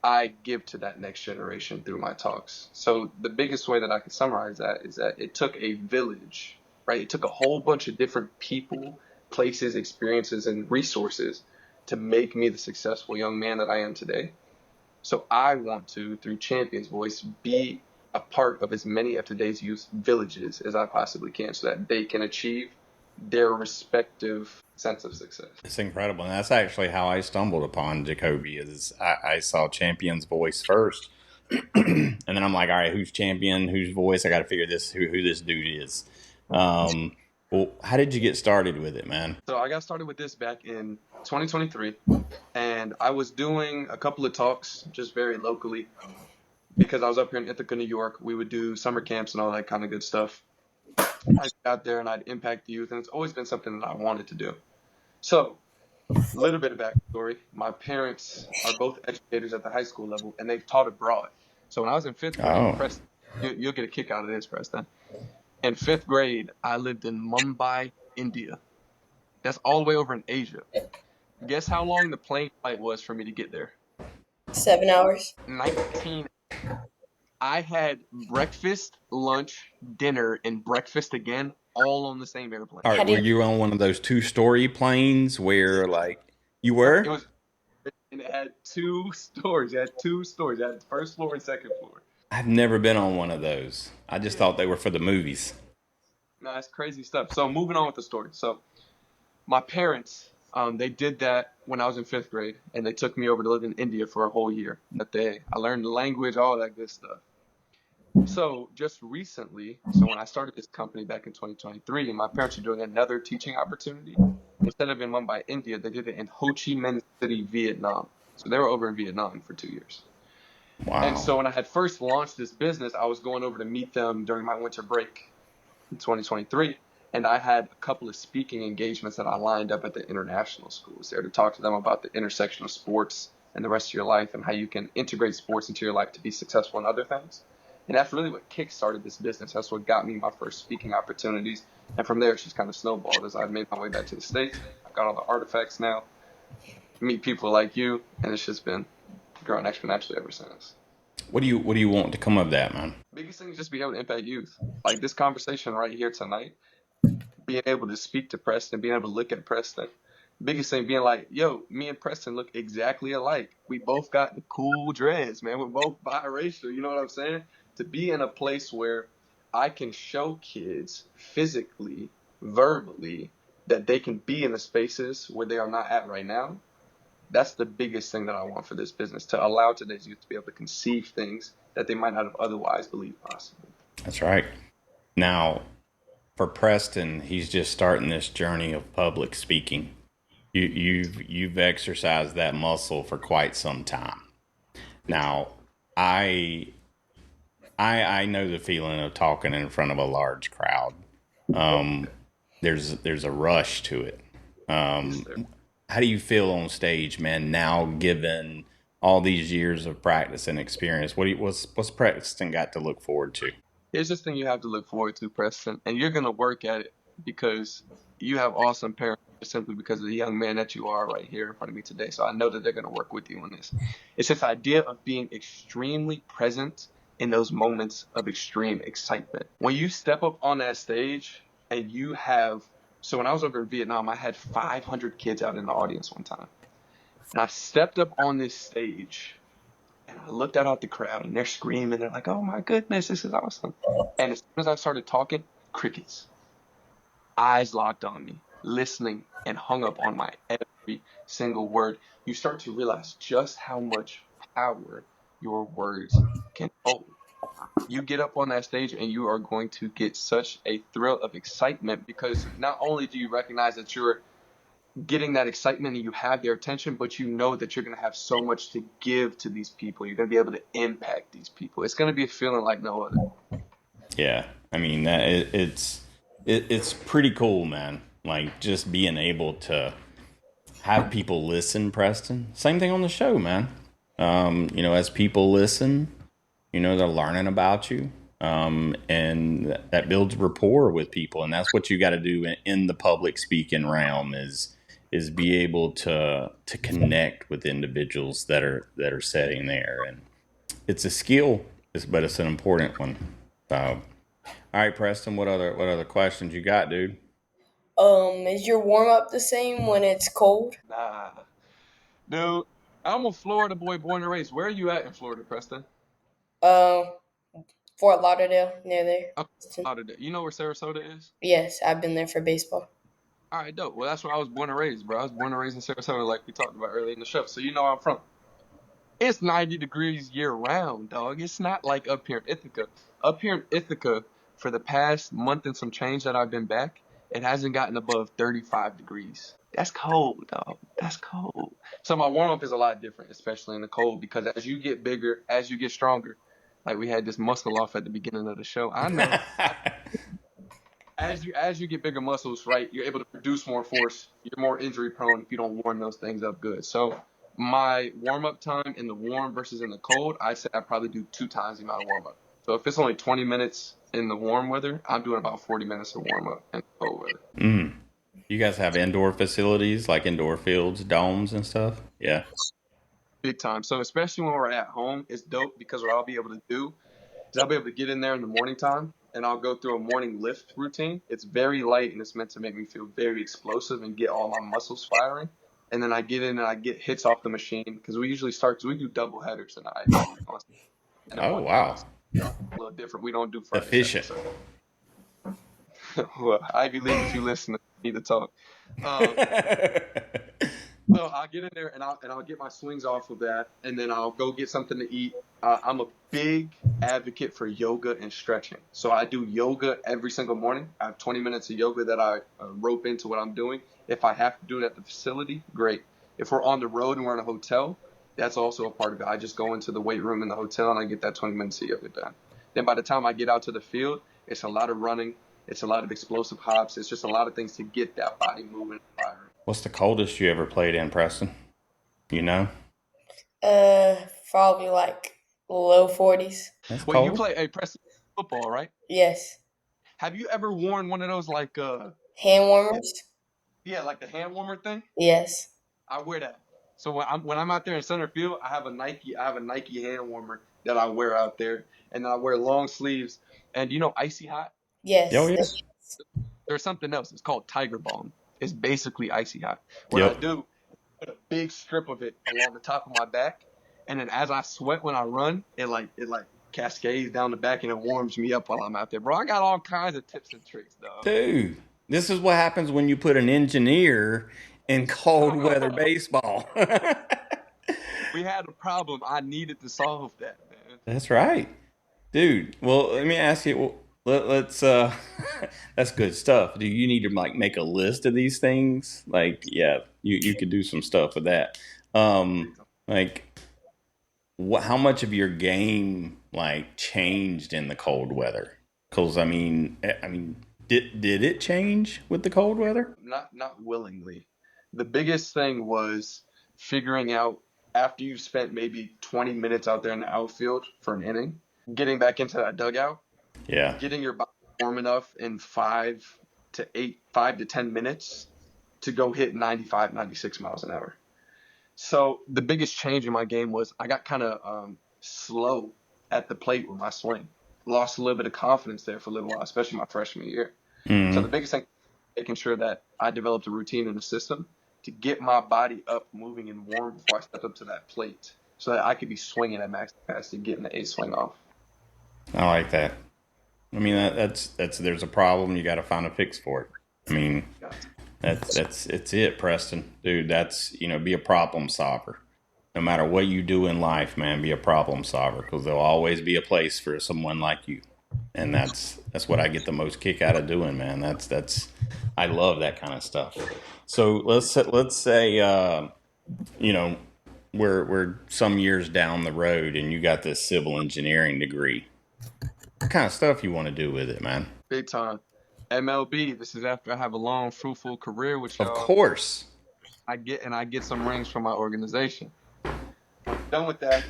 I give to that next generation through my talks. So the biggest way that I can summarize that is that it took a village, right? It took a whole bunch of different people, places, experiences, and resources to make me the successful young man that I am today. So I want to, through Champion's Voice, be a part of as many of today's youth villages as I possibly can so that they can achieve their respective sense of success. It's incredible, and that's actually how I stumbled upon Jakobi. Is I saw Champion's Voice first, and then I'm like, all right, who's Champion? Whose voice? I got to figure who this dude is. Well, how did you get started with it, man? So I got started with this back in 2023, and I was doing a couple of talks just very locally because I was up here in Ithaca, New York. We would do summer camps and all that kind of good stuff. I'd get out there and I'd impact the youth, and it's always been something that I wanted to do. So, a little bit of backstory. My parents are both educators at the high school level, and they've taught abroad. So when I was in fifth grade, Preston, you'll get a kick out of this, Preston. In fifth grade, I lived in Mumbai, India. That's all the way over in Asia. Guess how long the plane flight was for me to get there? 7 hours. 19. I had breakfast, lunch, dinner, and breakfast again, all on the same airplane. All right, were you on one of those 2-story planes where, like, you were? It was, and it had 2 stories. It had 2 stories. It had the first floor and second floor. I've never been on one of those. I just thought they were for the movies. No, that's crazy stuff. So moving on with the story. So my parents, they did that when I was in fifth grade, and they took me over to live in India for a whole year. I learned the language, all that good stuff. So just recently, when I started this company back in 2023, my parents are doing another teaching opportunity. Instead of in Mumbai, India, they did it in Ho Chi Minh City, Vietnam. So they were over in Vietnam for 2 years. Wow. And so when I had first launched this business, I was going over to meet them during my winter break in 2023. And I had a couple of speaking engagements that I lined up at the international schools there to talk to them about the intersection of sports and the rest of your life and how you can integrate sports into your life to be successful in other things. And that's really what kick-started this business. That's what got me my first speaking opportunities. And from there, it's just kind of snowballed as I've made my way back to the States. I've got all the artifacts now, meet people like you, and it's just been growing exponentially ever since. What do you want to come of that, man? Biggest thing is just being able to impact youth. Like this conversation right here tonight, being able to speak to Preston, being able to look at Preston. Biggest thing being like, yo, me and Preston look exactly alike. We both got the cool dreads, man. We're both biracial, you know what I'm saying? To be in a place where I can show kids physically, verbally, that they can be in the spaces where they are not at right now, That's the biggest thing that I want for this business, to allow today's youth to be able to conceive things that they might not have otherwise believed possible. That's right. Now, for Preston, he's just starting this journey of public speaking. You've exercised that muscle for quite some time. Now, I know the feeling of talking in front of a large crowd. There's a rush to it. How do you feel on stage, man? Now, given all these years of practice and experience, what's Preston got to look forward to? Here's this thing you have to look forward to, Preston, and you're gonna work at it because you have awesome parents, simply because of the young man that you are right here in front of me today. So I know that they're gonna work with you on this. It's this idea of being extremely present in those moments of extreme excitement. When you step up on that stage and you have, so when I was over in Vietnam, I had 500 kids out in the audience one time. And I stepped up on this stage and I looked out at the crowd and they're screaming. They're like, oh my goodness, this is awesome. And as soon as I started talking, crickets. Eyes locked on me, listening and hung up on my every single word. You start to realize just how much power your words can hold. You get up on that stage and you are going to get such a thrill of excitement, because not only do you recognize that you're getting that excitement and you have their attention, but you know that you're going to have so much to give to these people. You're going to be able to impact these people. It's going to be a feeling like no other. Yeah, I mean it's pretty cool, man. Like, just being able to have people listen, Preston. Same thing on the show, man. As people listen, they're learning about you. And that builds rapport with people. And that's what you got to do in the public speaking realm is be able to connect with individuals that are sitting there. And it's a skill, but it's an important one. So, all right, Preston, what other questions you got, dude? Is your warm up the same when it's cold? Nah. Dude, I'm a Florida boy born and raised. Where are you at in Florida, Preston? Fort Lauderdale, near there. You know where Sarasota is? Yes, I've been there for baseball. All right, dope. Well, that's where I was born and raised, bro. I was born and raised in Sarasota, like we talked about earlier in the show. So you know where I'm from. It's 90 degrees year round, dog. It's not like up here in Ithaca. Up here in Ithaca, for the past month and some change that I've been back, it hasn't gotten above 35 degrees. That's cold, dog. That's cold. So my warm-up is a lot different, especially in the cold, because as you get bigger, as you get stronger, like we had this muscle off at the beginning of the show. I know. As you get bigger muscles, right, you're able to produce more force. You're more injury prone if you don't warm those things up good. So my warm-up time in the warm versus in the cold, I say I probably do 2 times the amount of warm-up. So if it's only 20 minutes in the warm weather, I'm doing about 40 minutes of warm-up in the cold weather. You guys have indoor facilities, like indoor fields, domes and stuff? Yeah. Big time. So especially when we're at home, it's dope, because what I'll be able to do is I'll be able to get in there in the morning time and I'll go through a morning lift routine. It's very light and it's meant to make me feel very explosive and get all my muscles firing. And then I get in and I get hits off the machine, because we usually we do double headers in the Ivy League. Oh, wow. A little different. We don't do Friday. Efficient. Well, Ivy League, if you listen, need to talk. So I'll get in there and I'll get my swings off of that, and then I'll go get something to eat. I'm a big advocate for yoga and stretching. So I do yoga every single morning. I have 20 minutes of yoga that I rope into what I'm doing. If I have to do it at the facility, great. If we're on the road and we're in a hotel, that's also a part of it. I just go into the weight room in the hotel and I get that 20 minutes of yoga done. Then by the time I get out to the field, it's a lot of running. It's a lot of explosive hops. It's just a lot of things to get that body moving and firing. What's the coldest you ever played in, Preston? You know? Probably like low 40s. That's Well, you cold. play Preston football, right? Yes. Have you ever worn one of those like Hand warmers? like the hand warmer thing? Yes. I wear that. So when I'm out there in center field, I have a Nike hand warmer that I wear out there, and then I wear long sleeves. And you know Icy Hot? Yes. Oh, yes. There's something else. It's called Tiger Balm. It's basically Icy Hot. What Yep. I do, put a big strip of it along the top of my back, and then as I sweat when I run, it cascades down the back and it warms me up while I'm out there. Bro, I got all kinds of tips and tricks, dog. Dude, this is what happens when you put an engineer in cold weather baseball. We had a problem. I needed to solve that, man. That's right, dude. Well, let me ask you. Let's. That's good stuff. Do you need to like make a list of these things? Like, yeah, you could do some stuff with that. Like, how much of your game like changed in the cold weather? Because I mean, did it change with the cold weather? Not willingly. The biggest thing was figuring out after you spent maybe 20 minutes out there in the outfield for an inning, getting back into that dugout, Yeah, getting your body warm enough in 5 to 10 minutes to go hit 95, 96 miles an hour. So the biggest change in my game was I got kind of slow at the plate with my swing. Lost a little bit of confidence there for a little while, especially my freshman year. So the mm, biggest thing, making sure that I developed a routine and a system to get my body up, moving, and warm before I stepped up to that plate, so that I could be swinging at max capacity, getting the A swing off. I like that. I mean, that's there's a problem. You got to find a fix for it. I mean, that's it's it, Preston, dude. That's be a problem solver. No matter what you do in life, man, be a problem solver because there'll always be a place for someone like you, and that's what I get the most kick out of doing, man. That's I love that kind of stuff. So let's say you know we're some years down the road, and you got this civil engineering degree. What kind of stuff you want to do with it, man? Big time. MLB. This is after I have a long, fruitful career with Of y'all. course. I get some rings from my organization. Done with that.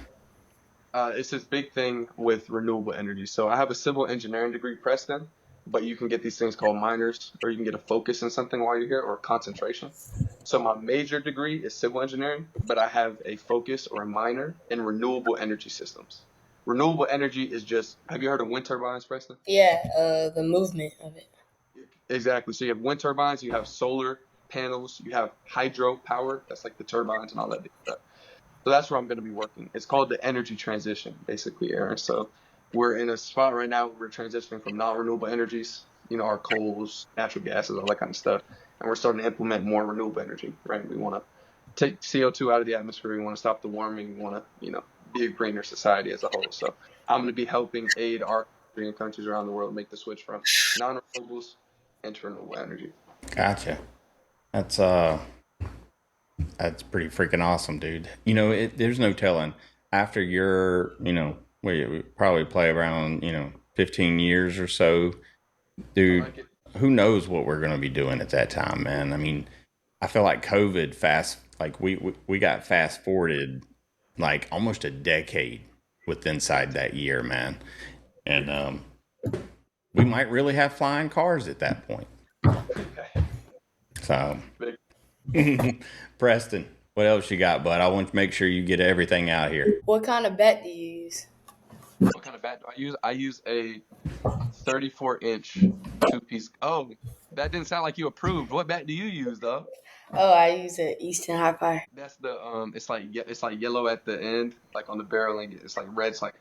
It's this big thing with renewable energy. So I have a civil engineering degree, Preston, but you can get these things called minors, or you can get a focus in something while you're here, or concentration. So my major degree is civil engineering, but I have a focus or a minor in renewable energy systems. Renewable energy is just, have you heard of wind turbines, Preston? Yeah, the movement of it. Exactly. So you have wind turbines, you have solar panels, you have hydro power, that's like the turbines and all that big stuff. So that's where I'm going to be working. It's called the energy transition, basically, Aaron. So we're in a spot right now where we're transitioning from non-renewable energies, our coals, natural gases, all that kind of stuff. And we're starting to implement more renewable energy, right? We want to take CO2 out of the atmosphere. We want to stop the warming. We want to, be a greener society as a whole. So I'm going to be helping aid our country and countries around the world make the switch from non-renewables into renewable energy. Gotcha. That's that's pretty freaking awesome, dude. There's no telling after your, we probably play around, 15 years or so, I dude. like it. Who knows what we're going to be doing at that time, man? I mean, I feel like COVID like we got fast forwarded like almost a decade with inside that year, man. And we might really have flying cars at that point. So, Big. Preston, what else you got, bud? I want to make sure you get everything out here. What kind of bat do you use? What kind of bat do I use? I use a 34-inch two-piece. Oh, that didn't sound like you approved. What bat do you use, though? Oh, I use an Easton High Fire. That's the it's like yellow at the end, like on the barrel, and it's like red. It's like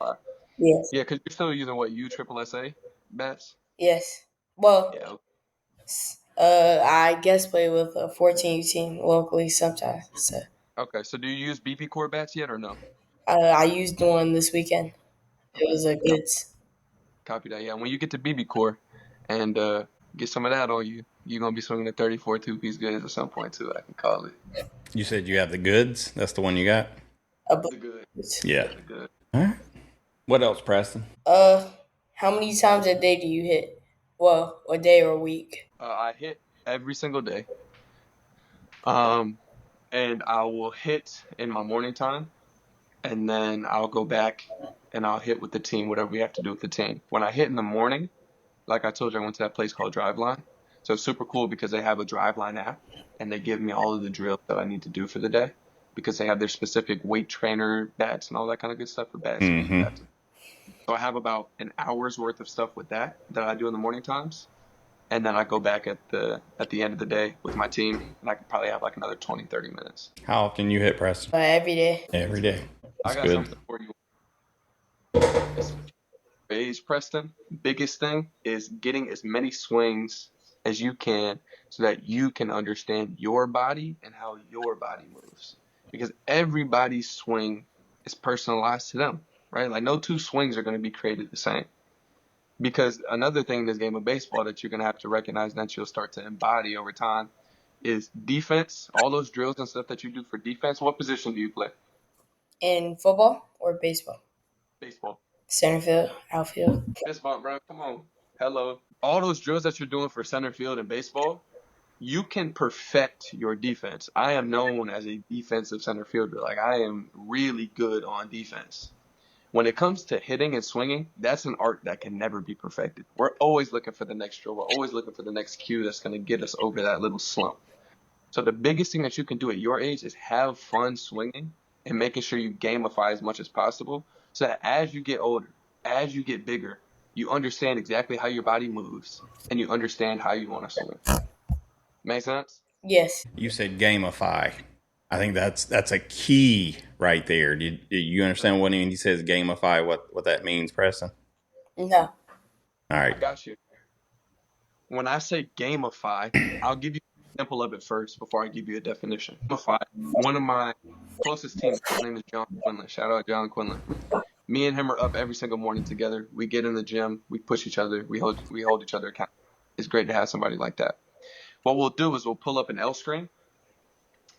Yes. yeah, because you're still using what USSSA bats. Yes. Well, Yeah. I guess play with a 14U team locally sometimes. So Okay. So do you use BP core bats yet or no? I used one this weekend. It was a good. Copy that. Yeah. When you get to BB core, and get some of that on you, you're gonna be swinging a 34 two-piece goods at some point too. I can call it You said you have the goods. That's the one you got. the good. Yeah. The good. All right. What else, Preston? How many times a day do you hit? Well, a day or a week? I hit every single day. And I will hit in my morning time, and then I'll go back and I'll hit with the team, whatever we have to do with the team. When I hit in the morning, like I told you, I went to that place called Driveline. So it's super cool because they have a Driveline app, and they give me all of the drills that I need to do for the day because they have their specific weight trainer bats and all that kind of good stuff for bats. Mm-hmm. So I have about an hour's worth of stuff with that I do in the morning times. And then I go back at the end of the day with my team, and I could probably have like another 20, 30 minutes. How often you hit, Preston? Every day. Every day. I That's got good. something for you. Phase, Preston. Biggest thing is getting as many swings as you can so that you can understand your body and how your body moves. Because everybody's swing is personalized to them, right? Like no two swings are going to be created the same. Because another thing in this game of baseball that you're going to have to recognize and that you'll start to embody over time is defense. All those drills and stuff that you do for defense. What position do you play? In football or baseball? Baseball. Center field, outfield. Baseball, bro. Come on. Hello. All those drills that you're doing for center field and baseball, you can perfect your defense. I am known as a defensive center fielder. Like I am really good on defense. When it comes to hitting and swinging, that's an art that can never be perfected. We're always looking for the next drill. We're always looking for the next cue that's going to get us over that little slump. So the biggest thing that you can do at your age is have fun swinging and making sure you gamify as much as possible so that as you get older, as you get bigger, you understand exactly how your body moves and you understand how you want to swing. Make sense? Yes. You said gamify. I think that's a key right there. Did you understand when he says gamify, what that means, Preston? No. All right. I got you. When I say gamify, I'll give you an example of it first before I give you a definition. Gamify, one of my closest teammates, his name is John Quinlan. Shout out John Quinlan. Me and him are up every single morning together. We get in the gym. We push each other. We hold each other accountable. It's great to have somebody like that. What we'll do is we'll pull up an L string,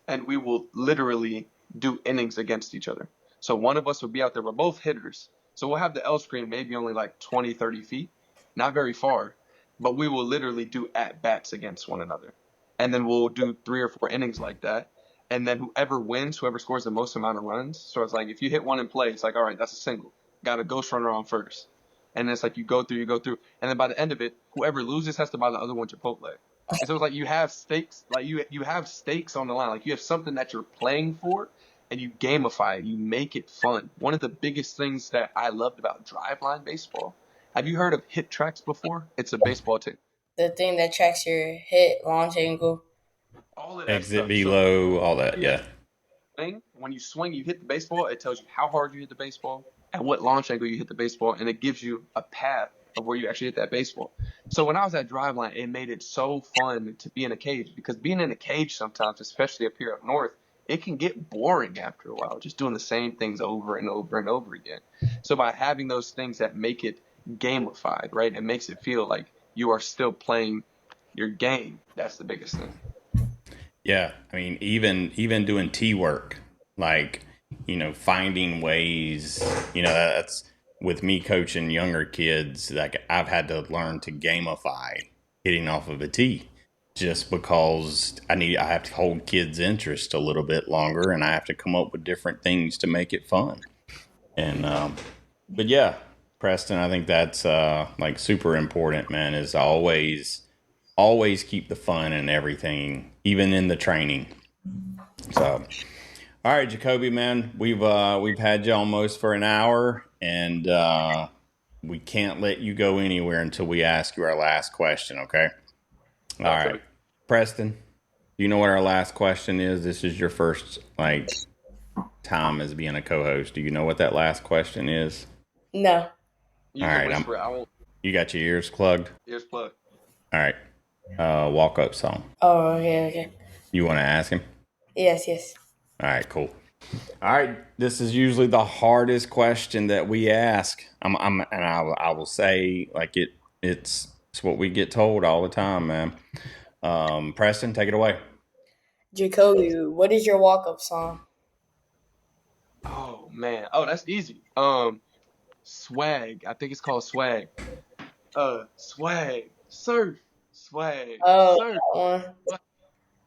and we will literally do innings against each other. So one of us will be out there. We're both hitters. So we'll have the L screen maybe only like 20, 30 feet, not very far, but we will literally do at-bats against one another. And then we'll do 3 or 4 innings like that. And then whoever wins, whoever scores the most amount of runs. So it's like if you hit one in play, it's like, all right, that's a single. Got a ghost runner on first. And it's like you go through. And then by the end of it, whoever loses has to buy the other one Chipotle. And so it's like you have stakes, like you have stakes on the line. Like you have something that you're playing for and you gamify it. You make it fun. One of the biggest things that I loved about driveline baseball, have you heard of hit tracks before? It's a baseball team. The thing that tracks your hit, launch angle. All of that Exit stuff. below, all that, yeah. When you swing, you hit the baseball, it tells you how hard you hit the baseball and what launch angle you hit the baseball, and it gives you a path of where you actually hit that baseball. So when I was at driveline, it made it so fun to be in a cage because being in a cage sometimes, especially up here up north, it can get boring after a while, just doing the same things over and over and over again. So by having those things that make it gamified, right, it makes it feel like you are still playing your game. That's the biggest thing. Yeah, I mean, even doing T work, like, finding ways, that's with me coaching younger kids, like I've had to learn to gamify hitting off of a tee just because I have to hold kids' interest a little bit longer and I have to come up with different things to make it fun. And, but yeah, Preston, I think that's like super important, man, is always keep the fun in everything, even in the training. So, all right, Jakobi, man, we've had you almost for an hour, and we can't let you go anywhere until we ask you our last question. Okay. All right, Preston, do you know what our last question is? This is your first time as being a co-host. Do you know what that last question is? No. You can whisper it. I won't. You got your ears plugged? Ears plugged. All right. Walk-up song. Oh, okay. You want to ask him? Yes. All right, cool. All right, this is usually the hardest question that we ask. I will say, like it's what we get told all the time, man. Preston, take it away. Jakobi, what is your walk-up song? Oh man. Oh, that's easy. Swag. I think it's called Swag. Swag. Surf. Swag. Oh, Surf. that one.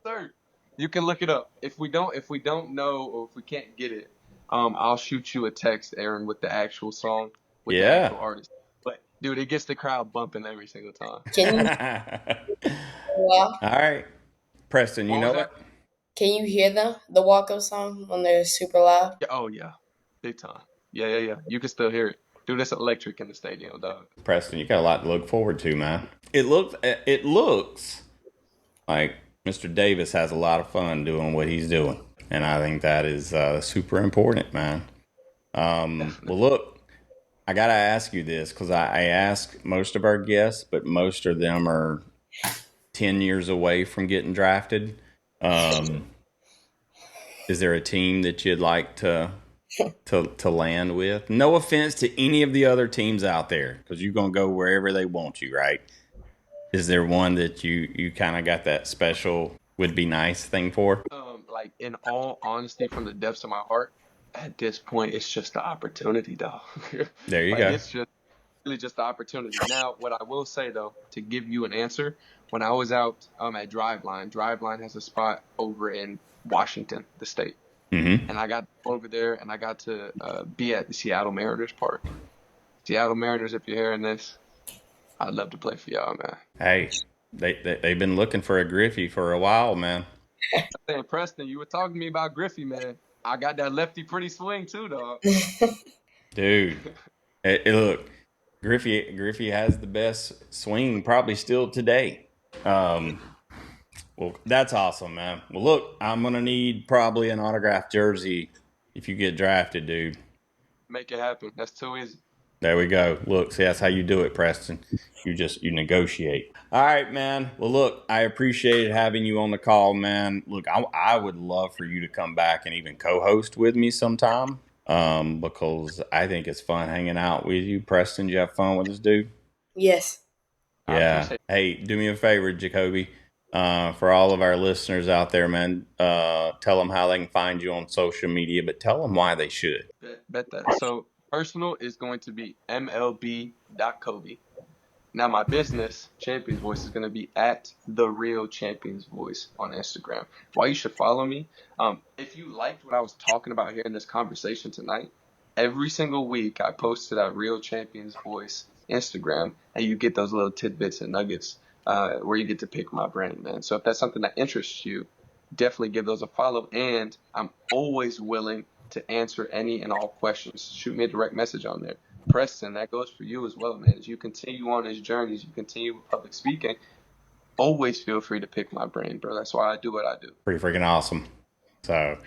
Surf. You can look it up. If we don't know or if we can't get it, I'll shoot you a text, Aaron, with the actual song with the actual artist. But dude, it gets the crowd bumping every single time. Can you? All right, Preston, you know it? Can you hear the walk-up song when they're super loud? Oh yeah, big time. Yeah. You can still hear it. Dude, it's electric in the stadium, dog. Preston, you got a lot to look forward to, man. It looks like Mr. Davis has a lot of fun doing what he's doing. And I think that is super important, man. Well, look, I got to ask you this because I ask most of our guests, but most of them are 10 years away from getting drafted. Is there a team that you'd like to land with? No offense to any of the other teams out there, because you're going to go wherever they want you, right? Is there one that you kind of got that special would be nice thing for? Like, in all honesty, from the depths of my heart, at this point, it's just the opportunity, dog. There you go. It's just really just the opportunity. Now, what I will say, though, to give you an answer, when I was out at Driveline has a spot over in Washington, the state. Mm-hmm. And I got over there, and I got to be at the Seattle Mariners Park. Seattle Mariners, if you're hearing this, I'd love to play for y'all, man. Hey, they've been looking for a Griffey for a while, man. I'm saying, Preston, you were talking to me about Griffey, man. I got that lefty pretty swing too, dog. Dude, look, Griffey has the best swing probably still today. Well, that's awesome, man. Well, look, I'm going to need probably an autographed jersey if you get drafted, dude. Make it happen. That's too easy. There we go. Look, see, that's how you do it, Preston. You negotiate. All right, man. Well, look, I appreciated having you on the call, man. Look, I would love for you to come back and even co-host with me sometime, because I think it's fun hanging out with you. Preston, did you have fun with this dude? Yes. Yeah. Hey, do me a favor, Jakobi. For all of our listeners out there, man, tell them how they can find you on social media, but tell them why they should. Bet that. So personal is going to be mlb.kobe. Now my business, Champions Voice, is going to be at The Real Champions Voice on Instagram. Why you should follow me? If you liked what I was talking about here in this conversation tonight, every single week I posted at Real Champions Voice Instagram, and you get those little tidbits and nuggets where you get to pick my brain, man. So if that's something that interests you, definitely give those a follow. And I'm always willing to answer any and all questions. Shoot me a direct message on there. Preston, that goes for you as well, man. As you continue on this journey, as you continue with public speaking, always feel free to pick my brain, bro. That's why I do what I do. Pretty freaking awesome. So,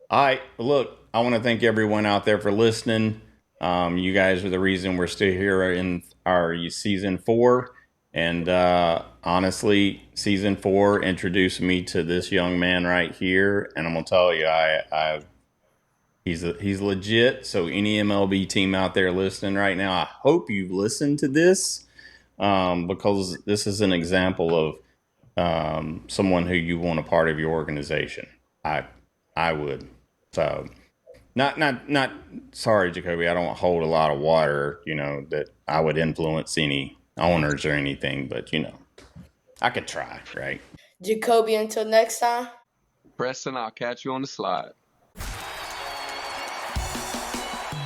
all right, look, I want to thank everyone out there for listening. You guys are the reason we're still here in our season 4. And honestly, season 4 introduced me to this young man right here. And I'm going to tell you, he's legit. So any MLB team out there listening right now, I hope you've listened to this, because this is an example of someone who you want a part of your organization. I would. So not sorry, Jakobi, I don't hold a lot of water, that I would influence any owners or anything, but I could try, right? Jakobi, until next time. Preston, I'll catch you on the slide.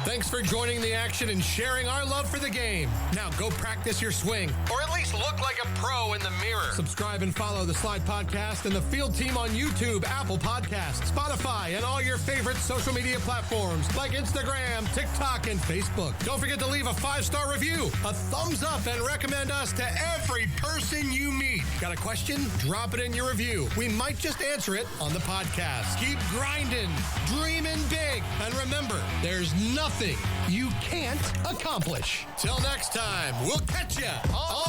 Thanks for joining the action and sharing our love for the game. Now go practice your swing, or at least look like a pro in the mirror. Subscribe and follow the Slide Podcast and the Field Team on YouTube, Apple Podcasts, Spotify, and all your favorite social media platforms like Instagram, TikTok, and Facebook. Don't forget to leave a 5-star review, a thumbs up, and recommend us to every person you meet. Got a question? Drop it in your review. We might just answer it on the podcast. Keep grinding, dreaming big, and remember, there's nothing you can't accomplish. Till next time, we'll catch ya on